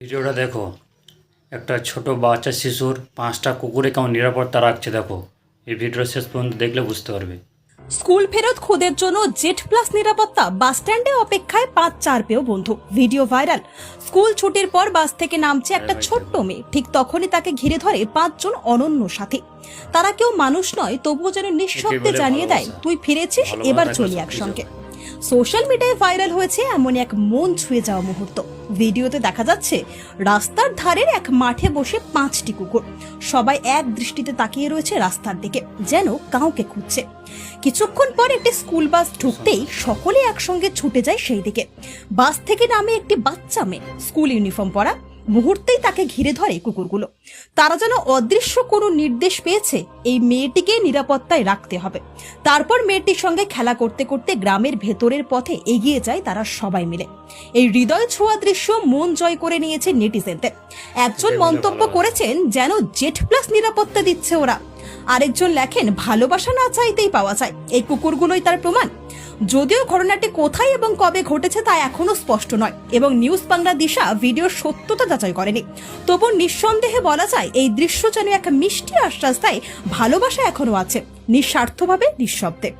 ভিডিওটা দেখো, একটা ছোট বাচ্চা শিশুর 5টা কুকুরে কেমন নিরাপত্তা রাখছে। দেখো, এই ভিডিও শেষ পর্যন্ত দেখলে বুঝতে পারবে। স্কুল ফেরত খোদের জন্য জেড প্লাস নিরাপত্তা, বাস স্ট্যান্ডে অপেক্ষায় 5-4 পেয়েও বন্ধু। Video viral. স্কুল ছুটির পর বাস থেকে নামছে একটা ছোট্ট মেয়ে, ঠিক তখনই তাকে ঘিরে ধরে 5 জন অনন্য সাথী। তারা কেউ মানুষ নয়, তবুও যেন নিঃশব্দে জানিয়ে দেয়, তুই ফিরেছিস, এবার চলি একসঙ্গে। সোশ্যাল মিডিয়ায় ভাইরাল হয়েছে এমন এক মন ছুঁয়ে যাওয়া মুহূর্ত। ভিডিওতে দেখা যাচ্ছে রাস্তার ধারের এক মাঠে বসে 5টি কুকুর সবাই এক দৃষ্টিতে তাকিয়ে রয়েছে রাস্তার দিকে, যেন কাউকে খুঁজছে। কিছুক্ষণ পর একটি স্কুল বাস ঢুকতেই সকলে একসঙ্গে ছুটে যায় সেই দিকে। বাস থেকে নামে একটি বাচ্চা মেয়ে, স্কুল ইউনিফর্ম পরা। মুহূর্তেই তাকে ঘিরে ধরে কুকুরগুলো। তারা যেন অদৃশ্য কোনো নির্দেশ পেয়েছে, এই মেয়েটিকে নিরাপত্তায় রাখতে হবে। তারপর মেয়েটির সঙ্গে খেলা করতে করতে গ্রামের ভেতরের পথে এগিয়ে যায় তারা সবাই মিলে। এই হৃদয় ছোঁয়া দৃশ্য মন জয় করে নিয়েছে নেটিজেনদের। একজন মন্তব্য করেছেন, যেন জেড প্লাস নিরাপত্তা দিচ্ছে ওরা। আরেকজন লেখেন, ভালোবাসা না চাইতেই পাওয়া যায়, এই কুকুরগুলোই তার প্রমাণ। যদিও ঘটনাটি কোথায় এবং কবে ঘটেছে তা এখনো স্পষ্ট নয় এবং নিউজ বাংলা দিশা ভিডিওর সত্যতা যাচাই করেনি। তবু নিঃসন্দেহে বলা যায়, এই দৃশ্য যেন এক মিষ্টি আশ্বাস দেয়, ভালোবাসা এখনো আছে, নিঃস্বার্থভাবে, নিঃশব্দে।